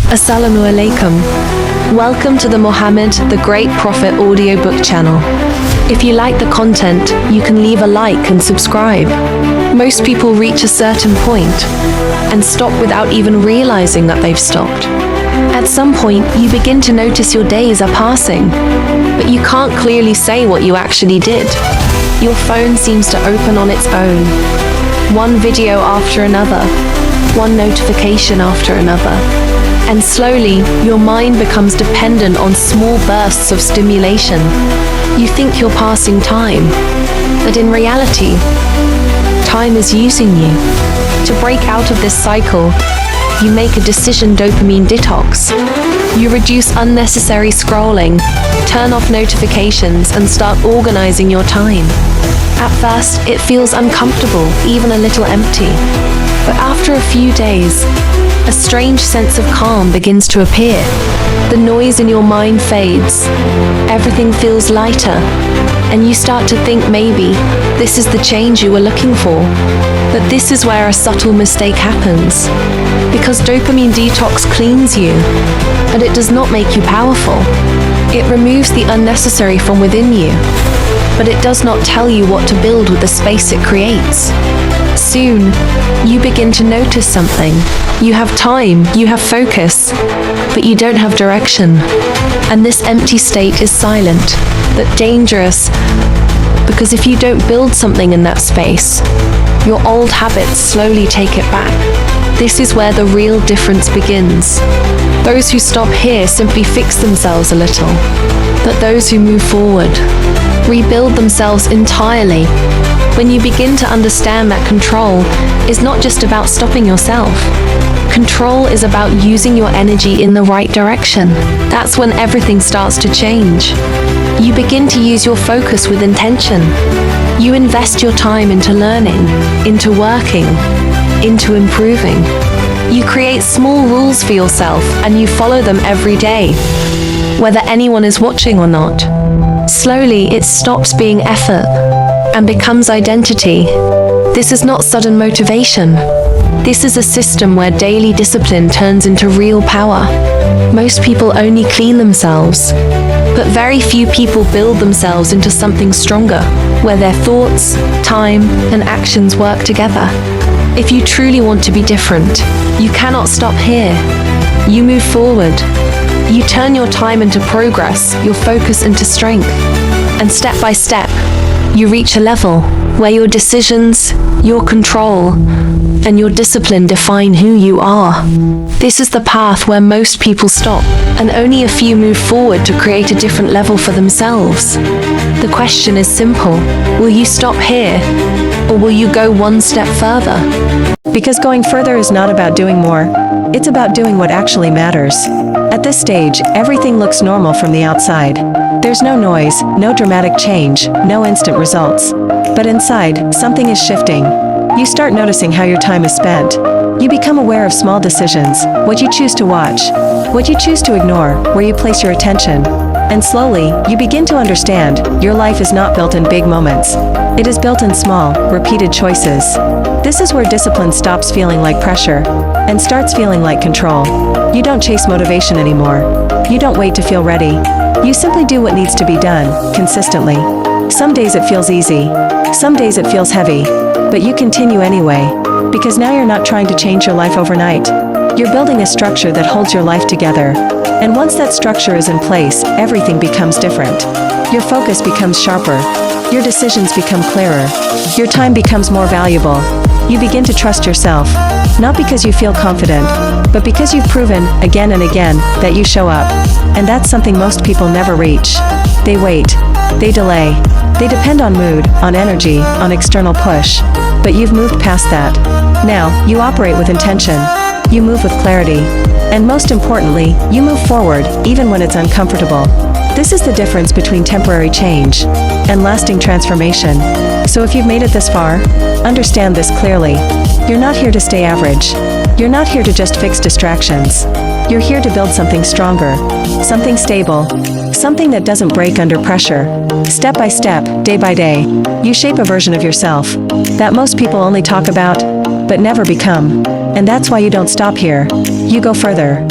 Assalamu Alaikum. Welcome to the Muhammad, the Great Prophet Audiobook channel. If you like the content, you can leave a like and subscribe. Most people reach a certain point and stop without even realizing that they've stopped. At some point, you begin to notice your days are passing, but you can't clearly say what you actually did. Your phone seems to open on its own. One video after another, one notification after another. And slowly, your mind becomes dependent on small bursts of stimulation. You think you're passing time, but in reality, time is using you. To break out of this cycle, you make a decision: dopamine detox. You reduce unnecessary scrolling, turn off notifications, and start organizing your time. At first, it feels uncomfortable, even a little empty. But after a few days, a strange sense of calm begins to appear. The noise in your mind fades. Everything feels lighter, and you start to think maybe this is the change you were looking for. But this is where a subtle mistake happens. Because dopamine detox cleans you, but it does not make you powerful. It removes the unnecessary from within you, but it does not tell you what to build with the space it creates. Soon, you begin to notice something. You have time, you have focus, but you don't have direction. And this empty state is silent, but dangerous, because if you don't build something in that space, your old habits slowly take it back. This is where the real difference begins. Those who stop here simply fix themselves a little, but those who move forward rebuild themselves entirely. When you begin to understand that control is not just about stopping yourself. Control is about using your energy in the right direction. That's when everything starts to change. You begin to use your focus with intention. You invest your time into learning, into working, into improving. You create small rules for yourself and you follow them every day, whether anyone is watching or not. Slowly, it stops being effort and becomes identity. This is not sudden motivation. This is a system where daily discipline turns into real power. Most people only clean themselves, but very few people build themselves into something stronger, where their thoughts, time, and actions work together. If you truly want to be different, you cannot stop here. You move forward. You turn your time into progress, your focus into strength. And step by step, you reach a level where your decisions, your control, and your discipline define who you are. This is the path where most people stop, and only a few move forward to create a different level for themselves. The question is simple: will you stop here, or will you go one step further? Because going further is not about doing more, it's about doing what actually matters. At this stage, everything looks normal from the outside. There's no noise, no dramatic change, no instant results. But inside, something is shifting. You start noticing how your time is spent. You become aware of small decisions, what you choose to watch, what you choose to ignore, where you place your attention. And slowly, you begin to understand your life is not built in big moments. It is built in small, repeated choices. This is where discipline stops feeling like pressure and starts feeling like control. You don't chase motivation anymore. You don't wait to feel ready. You simply do what needs to be done, consistently. Some days it feels easy. Some days it feels heavy. But you continue anyway, because now you're not trying to change your life overnight. You're building a structure that holds your life together. And once that structure is in place, everything becomes different. Your focus becomes sharper. Your decisions become clearer. Your time becomes more valuable. You begin to trust yourself, not because you feel confident, but because you've proven, again and again, that you show up. And that's something most people never reach. They wait. They delay. They depend on mood, on energy, on external push. But you've moved past that. Now, you operate with intention. You move with clarity. And most importantly, you move forward, even when it's uncomfortable. This is the difference between temporary change and lasting transformation. So if you've made it this far, understand this clearly. You're not here to stay average. You're not here to just fix distractions. You're here to build something stronger, something stable, something that doesn't break under pressure. Step by step, day by day, you shape a version of yourself that most people only talk about, but never become. And that's why you don't stop here. You go further.